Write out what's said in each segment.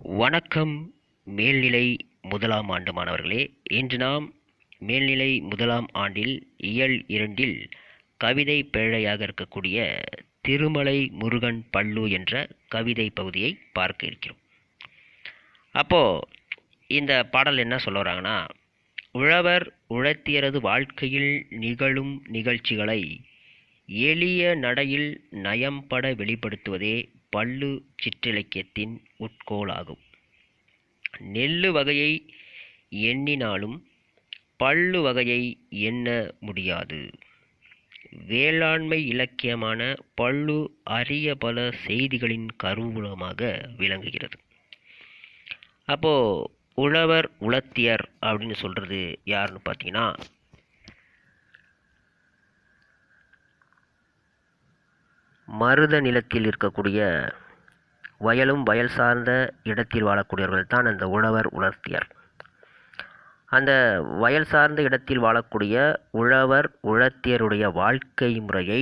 வணக்கம் மேல்நிலை முதலாம் ஆண்டு மாணவர்களே. இன்று நாம் மேல்நிலை முதலாம் ஆண்டில் இயல் 2இல் கவிதை பேழையாக இருக்கக்கூடிய திருமலை முருகன் பள்ளு என்ற கவிதை பகுதியை பார்க்க இருக்கிறோம். அப்போ இந்த பாடல் என்ன சொல்ல வராங்கன்னா, உழவர் உழத்தியரது வாழ்க்கையில் நிகழும் நிகழ்ச்சிகளை எளிய நடையில் நயம்பட வெளிப்படுத்துவதே பள்ளு சிற்றிலக்கியத்தின் உட்கோலாகும். நெல்லு வகையை எண்ணினாலும் பள்ளு வகையை எண்ண முடியாது. வேளாண்மை இலக்கியமான பள்ளு அரிய பல செய்திகளின் கருவூலமாக விளங்குகிறது. அப்போ உழவர் உழத்தியர் அப்படின்னு சொல்றது யாருன்னு பார்த்தீங்கன்னா, மருத நிலத்தில் இருக்கக்கூடிய வயலும் வயல் சார்ந்த இடத்தில் வாழக்கூடியவர்கள் தான் அந்த உழவர் உழத்தியர். அந்த வயல் சார்ந்த இடத்தில் வாழக்கூடிய உழவர் உழத்தியருடைய வாழ்க்கை முறையை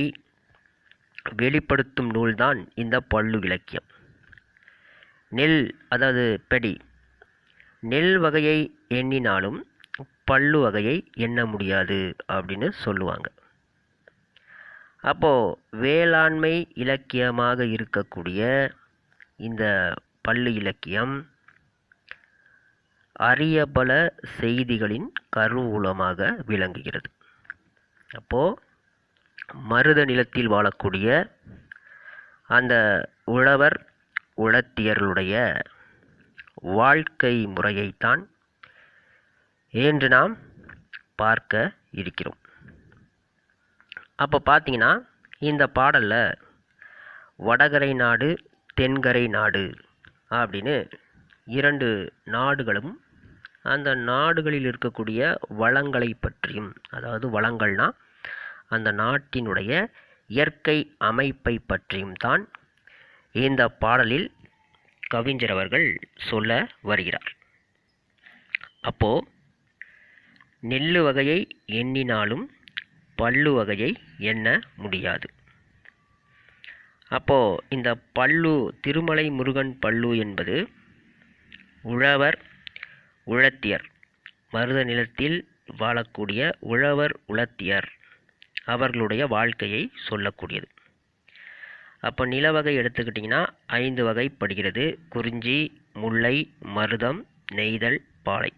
வெளிப்படுத்தும் நூல்தான் இந்த பள்ளு இலக்கியம். நெல், அதாவது பெடி, நெல் வகையை எண்ணினாலும் பள்ளு வகையை எண்ண முடியாது அப்படின்னு சொல்லுவாங்க. அப்போ வேளாண்மை இலக்கியமாக இருக்கக்கூடிய இந்த பள்ளு இலக்கியம் அரிய பல செய்திகளின் கருவூலமாக விளங்குகிறது. அப்போ மருத நிலத்தில் வாழக்கூடிய அந்த உழவர் உழத்தியர்களுடைய வாழ்க்கை முறையைத்தான் இன்று நாம் பார்க்க இருக்கிறோம். அப்போ பார்த்தீங்கன்னா, இந்த பாடலில் வடகரை நாடு தென்கரை நாடு அப்படின்னு இரண்டு நாடுகளும் அந்த நாடுகளில் இருக்கக்கூடிய வளங்களை பற்றியும், அதாவது வளங்கள்னா அந்த நாட்டினுடைய இயற்கை அமைப்பை பற்றியும் தான் இந்த பாடலில் கவிஞர் அவர்கள் சொல்ல வருகிறார். அப்போ நெல்லு வகையை எண்ணினாலும் பள்ளு வகையை எண்ண முடியாது. அப்போ இந்த பள்ளு, திருமலை முருகன் பள்ளு என்பது உழவர் உழத்தியர், மருத நிலத்தில் வாழக்கூடிய உழவர் உழத்தியர் அவர்களுடைய வாழ்க்கையை சொல்லக்கூடியது. அப்போ நில வகை எடுத்துக்கிட்டிங்கன்னா 5 வகைப்படுகிறது. குறிஞ்சி, முல்லை, மருதம், நெய்தல், பாலை.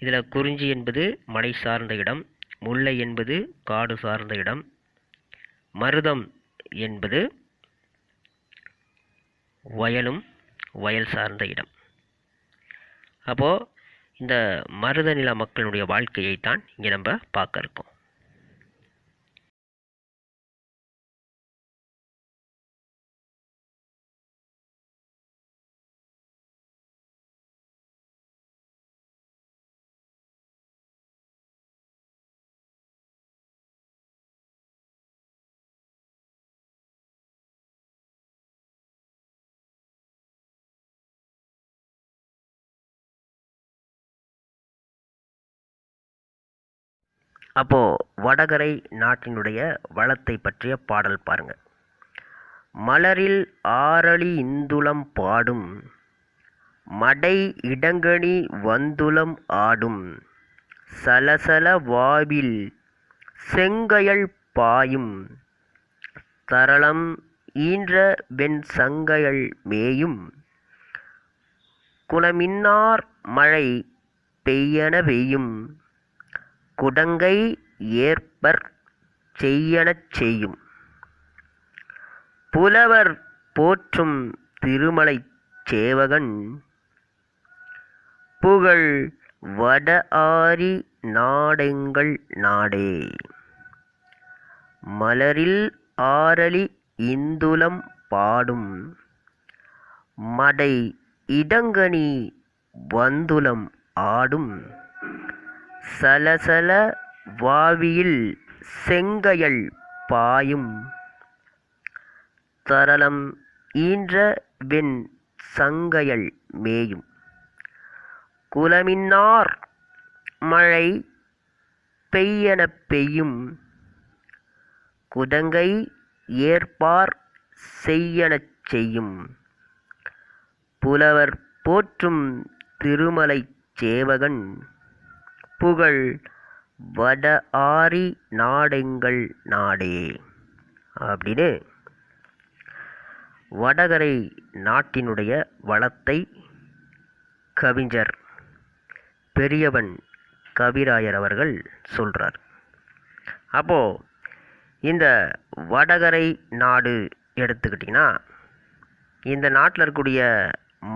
இதில் குறிஞ்சி என்பது மலை சார்ந்த இடம், முல்லை என்பது காடு சார்ந்த இடம், மருதம் என்பது வயலும் வயல் சார்ந்த இடம். அப்போ இந்த மருத நில மக்களுடைய வாழ்க்கையைத்தான் இங்கே நம்ம பார்க்க இருக்கோம். அப்போ வடகரை நாட்டினுடைய வளத்தை பற்றிய பாடல் பாருங்க. மலரில் ஆரளி இந்துளம் பாடும், மடை இடங்கனி வந்துளம் ஆடும், சலசல வாவில் செங்கயல் பாயும், தரளம் ஈன்ற வெண் சங்கயல் மேயும், குளமின்னார் மழை பெய்யன பெய்யும், குடங்கை ஏற்பர் செய்யனச் செய்யும், புலவர் போற்றும் திருமலைச் சேவகன் புகழ் வட ஆரி நாடெங்கள் நாடே. மலரில் ஆரளி இந்துளம் பாடும், மடை இடங்கனி வந்துளம் ஆடும், சலசல வாவியில் செங்கயல் பாயும், தரளம் ஈன்ற வெண் சங்கயல் மேயும், குளமின்னார் மழை பெய்யன பெய்யும், குடங்கை ஏற்பார் செய்யனச் செய்யும், புலவர் போற்றும் திருமலைச் சேவகன் புகழ் வட ஆரி நாடெங்கள் நாடே அப்படின்னு வடகரை நாட்டினுடைய வளத்தை கவிஞர் பெரியவன் கவிராயர் அவர்கள் சொல்கிறார். அப்போது இந்த வடகரை நாடு எடுத்துக்கிட்டிங்கன்னா இந்த நாட்டில் இருக்கக்கூடிய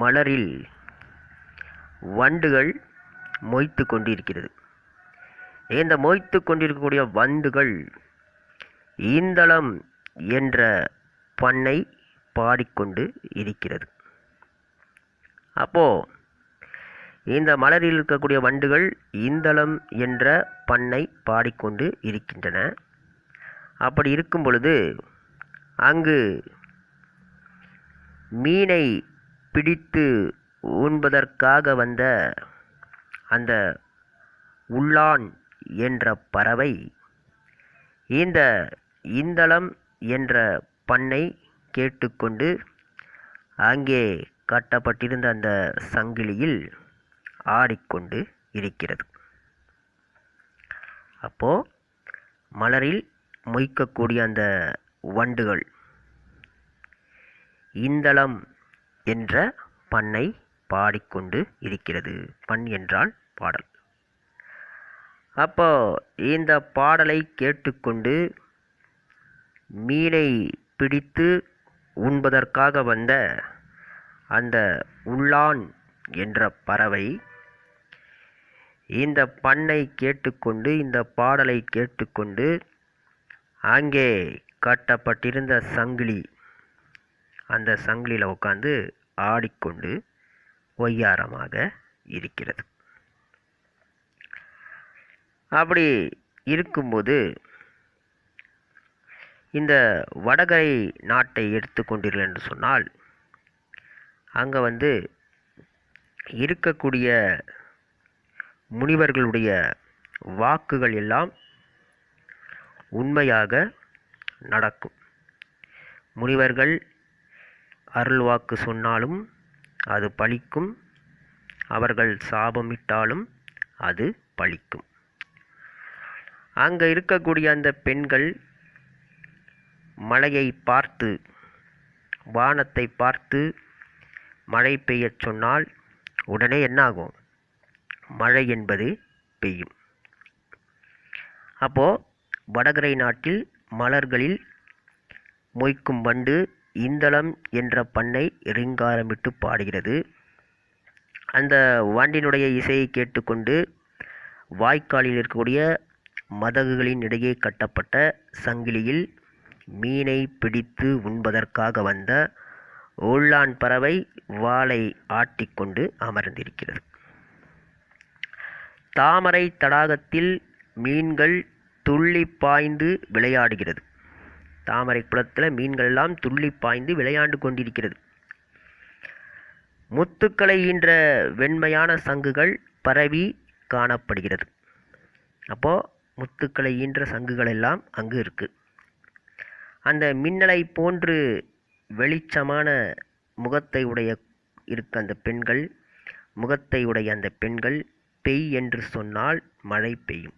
மலரில் வண்டுகள் மொய்த்து கொண்டிருக்கிறது. இந்த மொய்த்து கொண்டிருக்கக்கூடிய வண்டுகள் ஈந்தளம் என்ற பண்ணை பாடிக்கொண்டு இருக்கிறது. அப்போது இந்த மலரில் இருக்கக்கூடிய வண்டுகள் ஈந்தளம் என்ற பண்ணை பாடிக்கொண்டு இருக்கின்றன. அப்படி இருக்கும் பொழுது அங்கு மீனை பிடித்து உண்பதற்காக வந்த அந்த உள்ளான் என்ற பறவை இந்த ஈந்தளம் என்ற பண்ணை கேட்டுக்கொண்டு அங்கே கட்டப்பட்டிருந்த அந்த சங்கிலியில் ஆடிக்கொண்டு இருக்கிறது. அப்போ மலரில் மொய்க்கக்கூடிய அந்த வண்டுகள் ஈந்தளம் என்ற பண்ணை பாடிக்கொண்டு இருக்கிறது. பண் என்றால் பாடல். அப்போ இந்த பாடலை கேட்டுக்கொண்டு மீனை பிடித்து உண்பதற்காக வந்த அந்த உள்ளான் என்ற பறவை இந்த பண்ணை கேட்டுக்கொண்டு இந்த பாடலை கேட்டுக்கொண்டு அங்கே கட்டப்பட்டிருந்த சங்கிலி அந்த சங்கிலியில் உட்கார்ந்து ஆடிக்கொண்டு ஒய்யாரமாக இருக்கிறது. அப்படி இருக்கும்போது இந்த வடகரை நாட்டை எடுத்துக்கொண்டீர்கள் என்று சொன்னால் அங்கே இருக்கக்கூடிய முனிவர்களுடைய வாக்குகள் எல்லாம் உண்மையாக நடக்கும். முனிவர்கள் அருள் வாக்கு சொன்னாலும் அது பலிக்கும், அவர்கள் சாபமிட்டாலும் அது பலிக்கும். அங்கே இருக்கக்கூடிய அந்த பெண்கள் மழையை பார்த்து வானத்தை பார்த்து மழை பெய்யச் சொன்னால் உடனே என்னாகும்? மழை என்பது பெய்யும். அப்போது வடகரை நாட்டில் மலர்களில் மொய்க்கும் வண்டு ஈந்தளம் என்ற பண்ணை ரீங்காரமிட்டு பாடுகிறது. அந்த வண்டினுடைய இசையை கேட்டுக்கொண்டு வாய்க்காலில் இருக்கக்கூடிய மதகுகளின் இடையே கட்டப்பட்ட சங்கிலியில் மீனை பிடித்து உண்பதற்காக வந்த உள்ளான் பறவை வாளை ஆட்டிக்கொண்டு அமர்ந்திருக்கிறது. தாமரை தடாகத்தில் மீன்கள் துள்ளி பாய்ந்து விளையாடுகிறது. தாமரை குளத்தில் மீன்கள் எல்லாம் துள்ளி பாய்ந்து விளையாண்டு கொண்டிருக்கிறது. முத்துக்களை ஈன்ற வெண்மையான சங்குகள் பரவி காணப்படுகிறது. அப்போது முத்துக்களை ஈன்ற சங்குகள் எல்லாம் அங்கு இருக்குது. அந்த மின்னலை போன்று வெளிச்சமான முகத்தை உடைய இருக்க அந்த பெண்கள் முகத்தை உடைய அந்த பெண்கள் பெய் என்று சொன்னால் மழை பெய்யும்.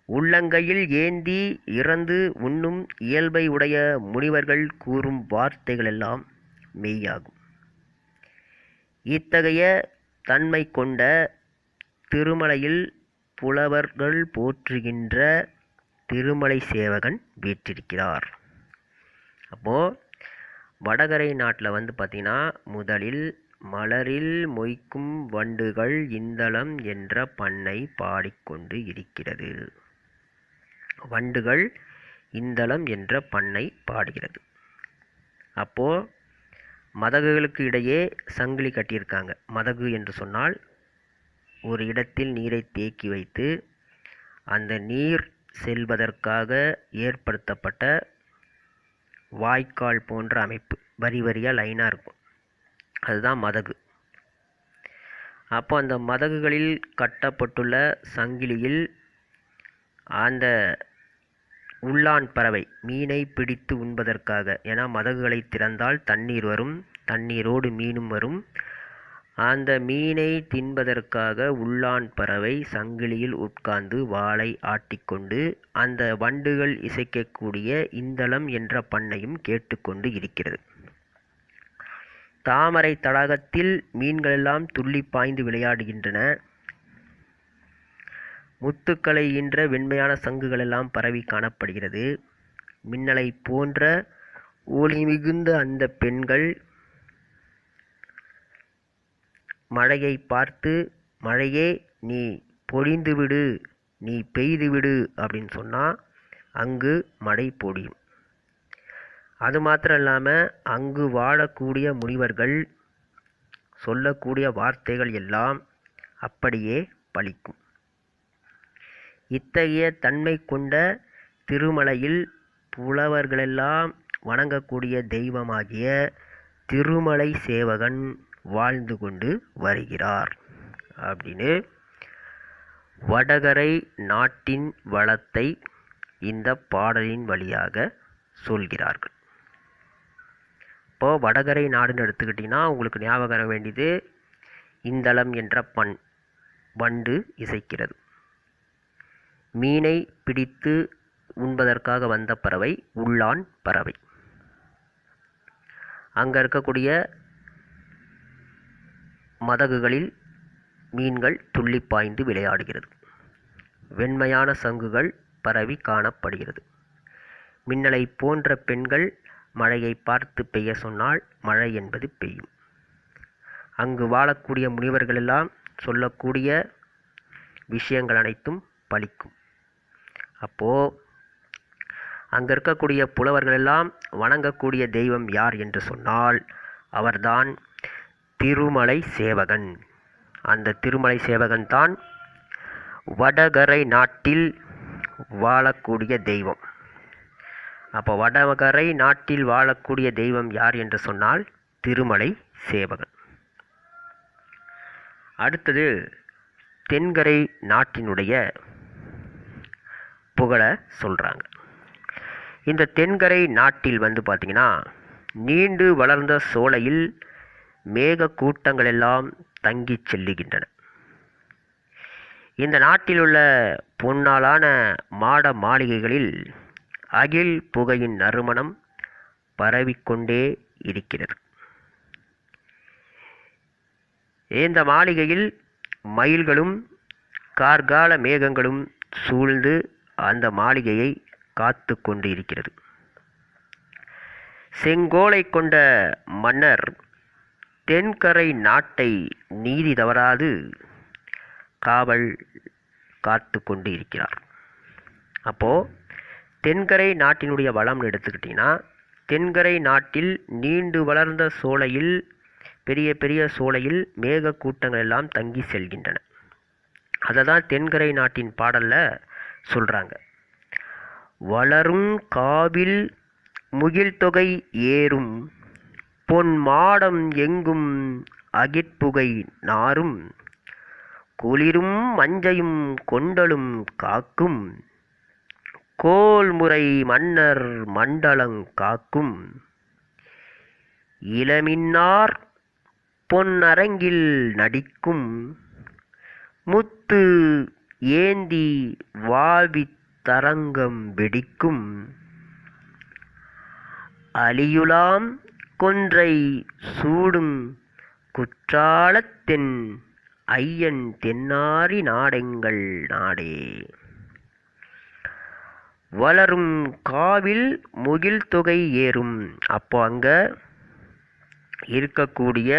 உள்ளங்கையில் ஏந்தி இறந்து உண்ணும் இயல்பை உடைய முனிவர்கள் கூறும் வார்த்தைகள் எல்லாம் மெய்யாகும். இத்தகைய தன்மை கொண்ட திருமலையில் புலவர்கள் போற்றுகின்ற திருமலை சேவகன் வீற்றிருக்கிறார். அப்போது வடகரை நாட்டில் பார்த்திங்கன்னா முதலில் மலரில் மொய்க்கும் வண்டுகள் ஈந்தளம் என்ற பண்ணை பாடிக்கொண்டு இருக்கிறது. வண்டுகள் ஈந்தளம் என்ற பண்ணை பாடுகிறது. அப்போது மதகுகளுக்கு இடையே சங்கிலி கட்டியிருக்காங்க. மதகு என்று சொன்னால் ஒரு இடத்தில் நீரை தேக்கி வைத்து அந்த நீர் செல்வதற்காக ஏற்படுத்தப்பட்ட வாய்க்கால் போன்ற அமைப்பு, வரி வரியாக லைனாக இருக்கும், அதுதான் மதகு. அப்போ அந்த மதகுகளில் கட்டப்பட்டுள்ள சங்கிலியில் அந்த உள்ளான் பறவை மீனை பிடித்து உண்பதற்காக, ஏன்னா மதகுகளை திறந்தால் தண்ணீர் வரும், தண்ணீரோடு மீனும் வரும். அந்த மீனை தின்பதற்காக உள்ளான் பறவை சங்கிலியில் உட்கார்ந்து வாலை ஆட்டிக்கொண்டு அந்த வண்டுகள் இசைக்கக்கூடிய இந்தளம் என்ற பண்ணையும் கேட்டுக்கொண்டு இருக்கிறது. தாமரை தடாகத்தில் மீன்களெல்லாம் துள்ளி பாய்ந்து விளையாடுகின்றன. முத்துக்களை ஈன்ற வெண்மையான சங்குகளெல்லாம் பரவி காணப்படுகிறது. மின்னலை போன்ற ஒளி மிகுந்த அந்த பெண்கள் மழையை பார்த்து, மழையே நீ பொழிந்துவிடு, நீ பெய்துவிடு அப்படின்னு சொன்னால் அங்கு மழை பொழியும். அது மாத்திரம் இல்லாமல் அங்கு வாழக்கூடிய முனிவர்கள் சொல்லக்கூடிய வார்த்தைகள் எல்லாம் அப்படியே பலிக்கும். இத்தகைய தன்மை கொண்ட திருமலையில் புலவர்களெல்லாம் வணங்கக்கூடிய தெய்வமாகிய திருமலை சேவகன் வாழ்ந்து கொண்டு வருகிறார் அப்படின்னு வடகரை நாட்டின் வளத்தை இந்த பாடலின் வழியாக சொல்கிறார்கள். இப்போது வடகரை நாடுன்னு எடுத்துக்கிட்டிங்கன்னா உங்களுக்கு ஞாபகம் வர வேண்டியது இந்தளம் என்ற வண்டு இசைக்கிறது. மீனை பிடித்து உண்பதற்காக வந்த பறவை உள்ளான் பறவை. அங்கே இருக்கக்கூடிய மதகுகளில் மீன்கள் துள்ளி பாய்ந்து விளையாடுகிறது. வெண்மையான சங்குகள் பரவி காணப்படுகிறது. மின்னலை போன்ற பெண்கள் மழையை பார்த்து பெய்ய சொன்னால் மழை என்பது பெய்யும். அங்கு வாழக்கூடிய முனிவர்களெல்லாம் சொல்லக்கூடிய விஷயங்கள் அனைத்தும் பலிக்கும். அப்போது அங்கே இருக்கக்கூடிய புலவர்களெல்லாம் வணங்கக்கூடிய தெய்வம் யார் என்று சொன்னால் அவர்தான் திருமலை சேவகன். அந்த திருமலை சேவகன் தான் வடகரை நாட்டில் வாழக்கூடிய தெய்வம். அப்போ வடகரை நாட்டில் வாழக்கூடிய தெய்வம் யார் என்று சொன்னால் திருமலை சேவகன். அடுத்தது தென்கரை நாட்டினுடைய புகழ சொல்கிறாங்க. இந்த தென்கரை நாட்டில் பார்த்திங்கன்னா நீண்டு வளர்ந்த சோலையில் மேக கூட்டங்கள் எல்லாம் தங்கி செல்லுகின்றன. இந்த நாட்டில் உள்ள பொன்னாலான மாட மாளிகைகளில் அகில் புகையின் நறுமணம் பரவிக்கொண்டே இருக்கிறது. இந்த மாளிகையில் மயில்களும் கார்கால மேகங்களும் சூழ்ந்து அந்த மாளிகையை காத்து கொண்டு இருக்கிறது. செங்கோலை கொண்ட மன்னர் தென்கரை நாட்டை நீதி தவறாது காவல் காத்து கொண்டு இருக்கிறார். அப்போது தென்கரை நாட்டினுடைய வளம்னு எடுத்துக்கிட்டிங்கன்னா தென்கரை நாட்டில் நீண்டு வளர்ந்த சோலையில் பெரிய பெரிய சோலையில் மேக கூட்டங்கள் எல்லாம் தங்கி செல்கின்றன. அதை தான் தென்கரை நாட்டின் பாடலில் சொல்கிறாங்க. வளரும் காவில் முகில்தொகை ஏறும் பொன் மாடம் எங்கும் அகிற்புகை நாரும் குளிரும் மஞ்சையும் கொண்டலும் காக்கும் கோல்முறை மன்னர் மண்டலங் காக்கும் இளமின்னார் பொன்னரங்கில் நடிக்கும் முத்து ஏந்தி வாழ்வித் தரங்கம் வெடிக்கும் அலியுலாம் கொன்றை சூடும் குற்றாலத்தென் ஐயன் தென்னாரி நாடெங்கள் நாடே. வளரும் காவில் முகில் தொகை ஏறும். அப்போ அங்கே இருக்கக்கூடிய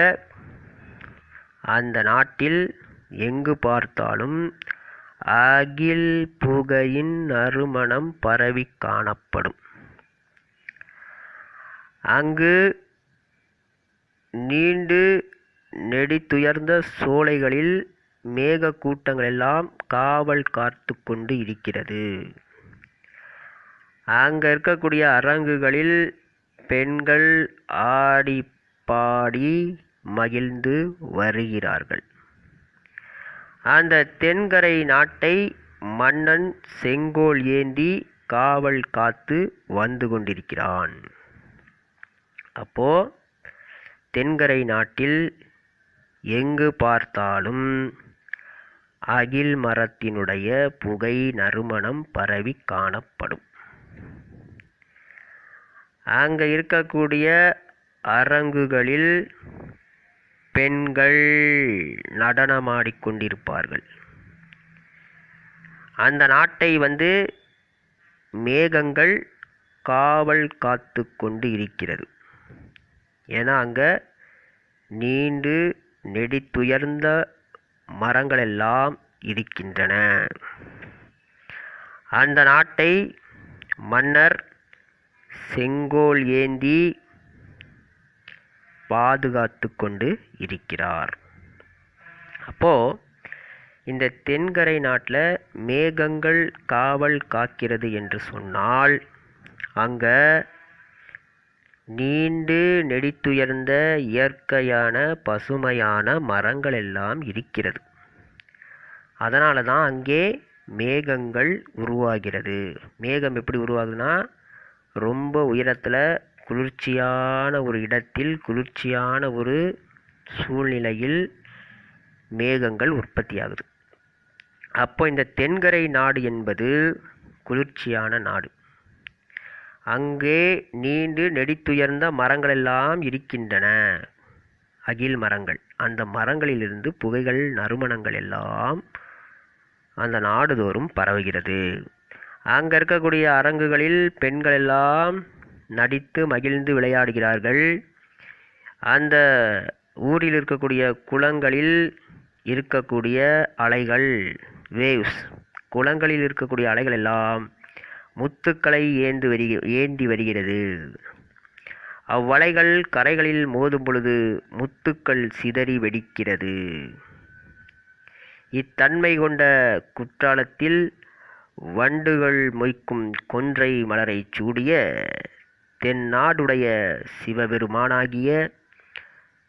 அந்த நாட்டில் எங்கு பார்த்தாலும் அகில் புகையின் நறுமணம் பரவி காணப்படும். அங்கு நீண்டு நெடித்துயர்ந்த சோலைகளில் மேக கூட்டங்கள் எல்லாம் காவல் காத்து கொண்டு இருக்கிறது. அங்கே இருக்கக்கூடிய அரங்குகளில் பெண்கள் ஆடி பாடி மகிழ்ந்து வருகிறார்கள். அந்த தென்கரை நாட்டை மன்னன் செங்கோல் ஏந்தி காவல் காத்து வந்து கொண்டிருக்கிறான். அப்போ தென்கரை நாட்டில் எங்கு பார்த்தாலும் அகில் மரத்தினுடைய புகை நறுமணம் பரவி காணப்படும். அங்கே இருக்கக்கூடிய அரங்குகளில் பெண்கள் நடனமாடிக்கொண்டிருப்பார்கள். அந்த நாட்டை மேகங்கள் காவல் காத்து கொண்டு இருக்கிறது. ஏன்னா அங்கே நீண்டு நெடித்துயர்ந்த மரங்கள் எல்லாம் இருக்கின்றன. அந்த நாட்டை மன்னர் செங்கோல் ஏந்தி பாதுகாத்து கொண்டு இருக்கிறார். அப்போது இந்த தென்கரை நாட்டில் மேகங்கள் காவல் காக்கிறது என்று சொன்னால் அங்கே நீண்டு நெடித்துயர்ந்த இயற்கையான பசுமையான மரங்கள் எல்லாம் இருக்கிறது. அதனால தான் அங்கே மேகங்கள் உருவாகிறது. மேகம் எப்படி உருவாகுதுன்னா, ரொம்ப உயரத்தில் குளிர்ச்சியான ஒரு இடத்தில் குளிர்ச்சியான ஒரு சூழ்நிலையில் மேகங்கள் உற்பத்தி ஆகுது. அப்போ இந்த தென்கரை நாடு என்பது குளிர்ச்சியான நாடு. அங்கே நீண்டு நெடித்துயர்ந்த மரங்கள் எல்லாம் இருக்கின்றன, அகில் மரங்கள். அந்த மரங்களிலிருந்து புகைகள் நறுமணங்கள் எல்லாம் அந்த நாடுதோறும் பரவுகிறது. அங்கே இருக்கக்கூடிய அரங்குகளில் பெண்கள் எல்லாம் நடித்து மகிழ்ந்து விளையாடுகிறார்கள். அந்த ஊரில் இருக்கக்கூடிய குளங்களில் இருக்கக்கூடிய அலைகள், வேவ்ஸ், குளங்களில் இருக்கக்கூடிய அலைகள் எல்லாம் முத்துக்களை ஏந்தி வருகிறது. அவ்வலைகள் கரைகளில் மோதும் பொழுது முத்துக்கள் சிதறி வெடிக்கிறது. இத்தன்மை கொண்ட குற்றாலத்தில் வண்டுகள் மொய்க்கும் கொன்றை மலரை சூடிய தென்னாடுடைய சிவபெருமானாகிய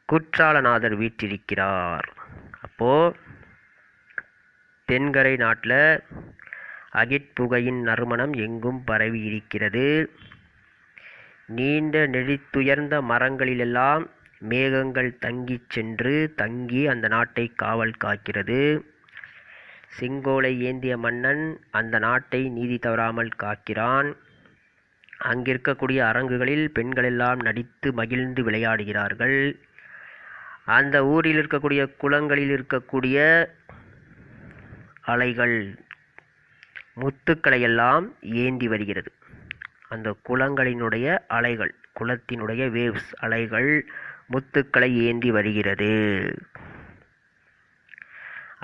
குற்றாலநாதர் வீற்றிருக்கிறார். அப்போது தென்கரை நாட்டில் அகிற்புகையின் நறுமணம் எங்கும் பரவி இருக்கிறது. நீண்ட நெடித்துயர்ந்த மரங்களிலெல்லாம் மேகங்கள் தங்கி அந்த நாட்டை காவல் காக்கிறது. செங்கோலை ஏந்திய மன்னன் அந்த நாட்டை நீதி தவறாமல் காக்கிறான். அங்கிருக்கக்கூடிய அரங்குகளில் பெண்கள் எல்லாம் நடித்து மகிழ்ந்து விளையாடுகிறார்கள். அந்த ஊரில் இருக்கக்கூடிய குளங்களில் இருக்கக்கூடிய அலைகள் முத்துக்களை எல்லாம் ஏந்தி வருகிறது. அந்த குளங்களினுடைய அலைகள், குளத்தினுடைய வேவ்ஸ், அலைகள் முத்துக்களை ஏந்தி வருகிறது.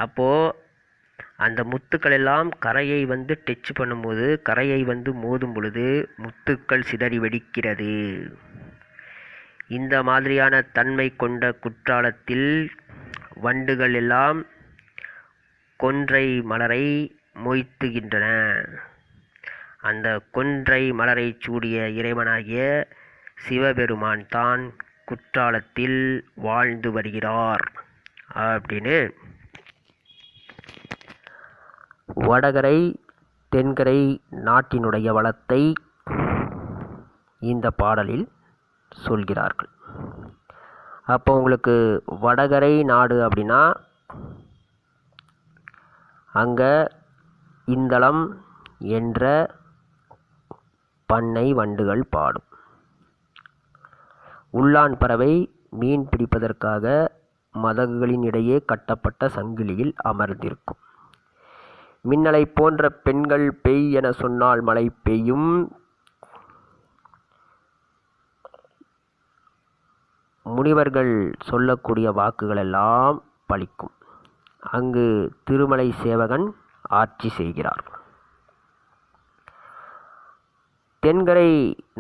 அப்போது அந்த முத்துக்கள் எல்லாம் கரையை டச் பண்ணும்போது, கரையை மோதும் பொழுது முத்துக்கள் சிதறி வெடிக்கிறது. இந்த மாதிரியான தன்மை கொண்ட குற்றாலத்தில் வண்டுகள் எல்லாம் கொன்றை மலரை மொய்த்துகின்றன. அந்த கொன்றை மலரை சூடிய இறைவனாகிய சிவபெருமான் தான் குற்றாலத்தில் வாழ்ந்து வருகிறார் அப்படின்னு வடகரை தென்கரை நாட்டினுடைய வளத்தை இந்த பாடலில் சொல்கிறார்கள். அப்போ உங்களுக்கு வடகரை நாடு அப்படின்னா அங்கே இந்தளம் என்ற பண்ணை வண்டுகள் பாடும். உள்ளான் பறவை மீன் பிடிப்பதற்காக மதகுகளின் இடையே கட்டப்பட்ட சங்கிலியில் அமர்ந்திருக்கும். மின்னலை போன்ற பெண்கள் பெய் என சொன்னால் மழை பெய்யும். முனிவர்கள் சொல்லக்கூடிய வாக்குகள் எல்லாம் பலிக்கும். அங்கு திருமலை சேவகன் ஆட்சி செய்கிறார். தென்கரை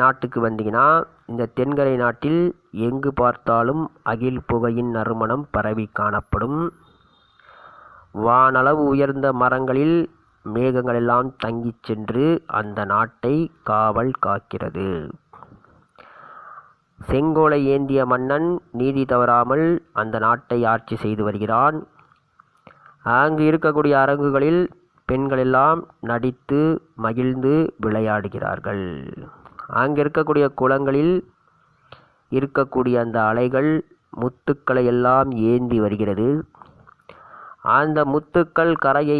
நாட்டுக்கு வந்தீங்கன்னா, இந்த தென்கரை நாட்டில் எங்கு பார்த்தாலும் அகில் புகையின் நறுமணம் பரவி காணப்படும். வானளவு உயர்ந்த மரங்களில் மேகங்கள் எல்லாம் தங்கிச் சென்று அந்த நாட்டை காவல் காக்கிறது. செங்கோலை ஏந்திய மன்னன் நீதி தவறாமல் அந்த நாட்டை ஆட்சி செய்து வருகிறான். அங்கு இருக்கக்கூடிய அரங்குகளில் பெண்கள் எல்லாம் நடித்து மகிழ்ந்து விளையாடுகிறார்கள். அங்கு இருக்கக்கூடிய குளங்களில் இருக்கக்கூடிய அந்த அலைகள் முத்துக்களை எல்லாம் ஏந்தி வருகிறது. அந்த முத்துக்கள் கரையை